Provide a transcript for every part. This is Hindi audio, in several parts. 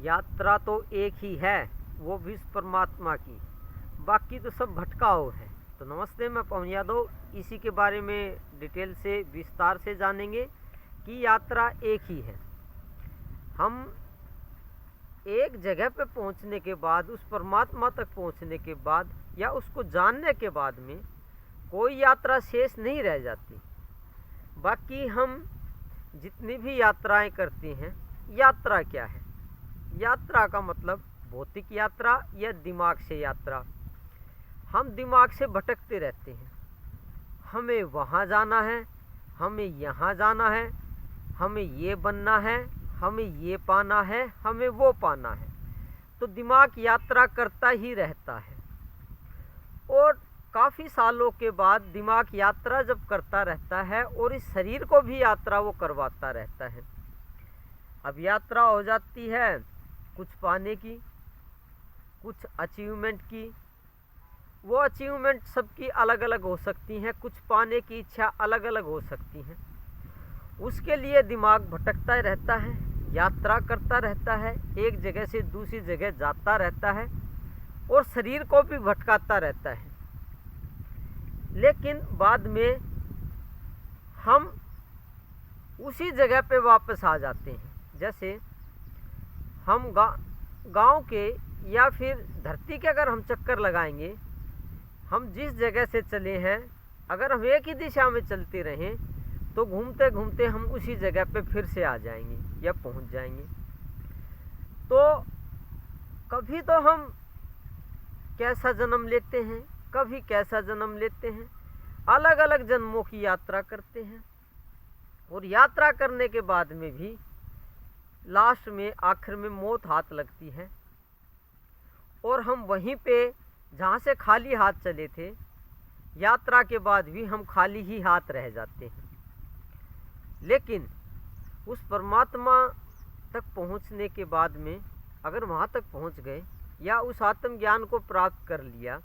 यात्रा तो एक ही है, वो भी उस परमात्मा की, बाकी तो सब भटकाव है। तो नमस्ते, मैं पवन यादव। इसी के बारे में डिटेल से विस्तार से जानेंगे कि यात्रा एक ही है। हम एक जगह पे पहुंचने के बाद, उस परमात्मा तक पहुंचने के बाद या उसको जानने के बाद में कोई यात्रा शेष नहीं रह जाती। बाकी हम जितनी भी यात्राएं करते हैं, यात्रा क्या है? यात्रा का मतलब भौतिक यात्रा या दिमाग से यात्रा। हम दिमाग से भटकते रहते हैं, हमें वहाँ जाना है, हमें यहाँ जाना है, हमें ये बनना है, हमें ये पाना है, हमें वो पाना है। तो दिमाग यात्रा करता ही रहता है और काफ़ी सालों के बाद दिमाग यात्रा जब करता रहता है और इस शरीर को भी यात्रा वो करवाता रहता है। अब यात्रा हो जाती है कुछ पाने की, कुछ अचीवमेंट की। वो अचीवमेंट सबकी अलग अलग हो सकती हैं, कुछ पाने की इच्छा अलग अलग हो सकती हैं। उसके लिए दिमाग भटकता रहता है, यात्रा करता रहता है, एक जगह से दूसरी जगह जाता रहता है और शरीर को भी भटकाता रहता है। लेकिन बाद में हम उसी जगह पे वापस आ जाते हैं। जैसे हम गांव के या फिर धरती के अगर हम चक्कर लगाएंगे, हम जिस जगह से चले हैं अगर हम एक ही दिशा में चलते रहें तो घूमते घूमते हम उसी जगह पे फिर से आ जाएंगे या पहुंच जाएंगे। तो कभी तो हम कैसा जन्म लेते हैं, कभी कैसा जन्म लेते हैं, अलग अलग जन्मों की यात्रा करते हैं। और यात्रा करने के बाद में भी लास्ट में आखिर में मौत हाथ लगती है और हम वहीं पे जहाँ से खाली हाथ चले थे, यात्रा के बाद भी हम खाली ही हाथ रह जाते हैं। लेकिन उस परमात्मा तक पहुँचने के बाद में अगर वहाँ तक पहुँच गए या उस आत्मज्ञान को प्राप्त कर लिया,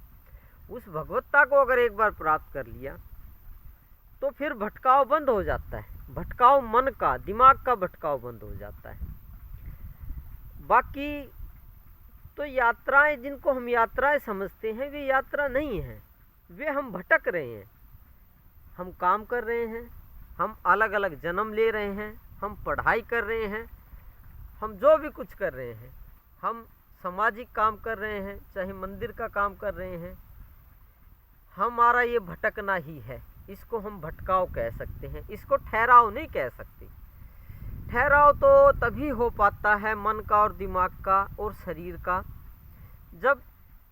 उस भगवत्ता को अगर एक बार प्राप्त कर लिया, तो फिर भटकाव बंद हो जाता है। भटकाव मन का, दिमाग का भटकाव बंद हो जाता है। बाकी तो यात्राएं, जिनको हम यात्राएं समझते हैं, वे यात्रा नहीं है, वे हम भटक रहे हैं। हम काम कर रहे हैं, हम अलग अलग जन्म ले रहे हैं, हम पढ़ाई कर रहे हैं, हम जो भी कुछ कर रहे हैं, हम सामाजिक काम कर रहे हैं, चाहे मंदिर का काम कर रहे हैं, हमारा ये भटकना ही है। इसको हम भटकाव कह सकते हैं, इसको ठहराव नहीं कह सकते। ठहराव तो तभी हो पाता है मन का और दिमाग का और शरीर का, जब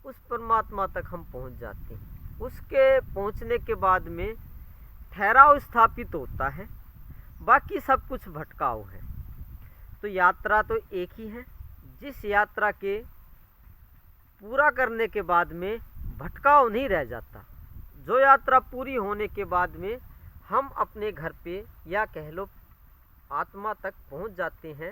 उस परमात्मा तक हम पहुंच जाते हैं। उसके पहुंचने के बाद में ठहराव स्थापित होता है, बाकी सब कुछ भटकाव है। तो यात्रा तो एक ही है, जिस यात्रा के पूरा करने के बाद में भटकाव नहीं रह जाता। जो यात्रा पूरी होने के बाद में हम अपने घर पे या कह लो आत्मा तक पहुंच जाते हैं,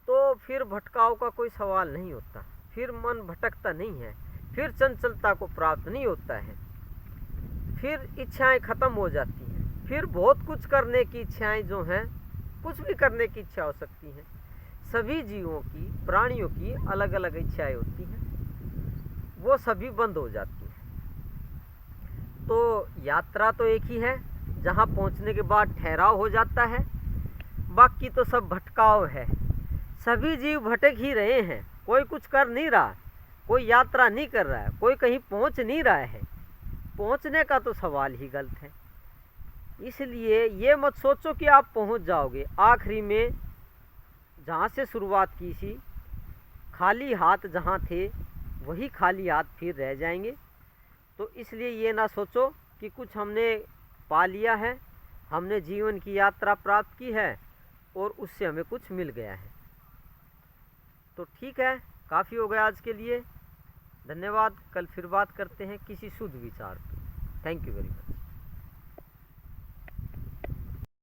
तो फिर भटकाव का कोई सवाल नहीं होता, फिर मन भटकता नहीं है, फिर चंचलता को प्राप्त नहीं होता है, फिर इच्छाएं खत्म हो जाती हैं। फिर बहुत कुछ करने की इच्छाएं जो हैं, कुछ भी करने की इच्छा हो सकती हैं। सभी जीवों की, प्राणियों की अलग अलग इच्छाएं होती हैं, वो सभी बंद हो जाती हैं। तो यात्रा तो एक ही है, जहाँ पहुँचने के बाद ठहराव हो जाता है, बाकी तो सब भटकाव है। सभी जीव भटक ही रहे हैं, कोई कुछ कर नहीं रहा, कोई यात्रा नहीं कर रहा है, कोई कहीं पहुँच नहीं रहा है। पहुँचने का तो सवाल ही गलत है। इसलिए ये मत सोचो कि आप पहुँच जाओगे। आखिरी में जहाँ से शुरुआत की थी, खाली हाथ जहाँ थे, वही खाली हाथ फिर रह जाएंगे। तो इसलिए ये ना सोचो कि कुछ हमने पा लिया है, हमने जीवन की यात्रा प्राप्त की है और उससे हमें कुछ मिल गया है। तो ठीक है, काफ़ी हो गया आज के लिए। धन्यवाद। कल फिर बात करते हैं किसी शुद्ध विचार पर। Thank you very much.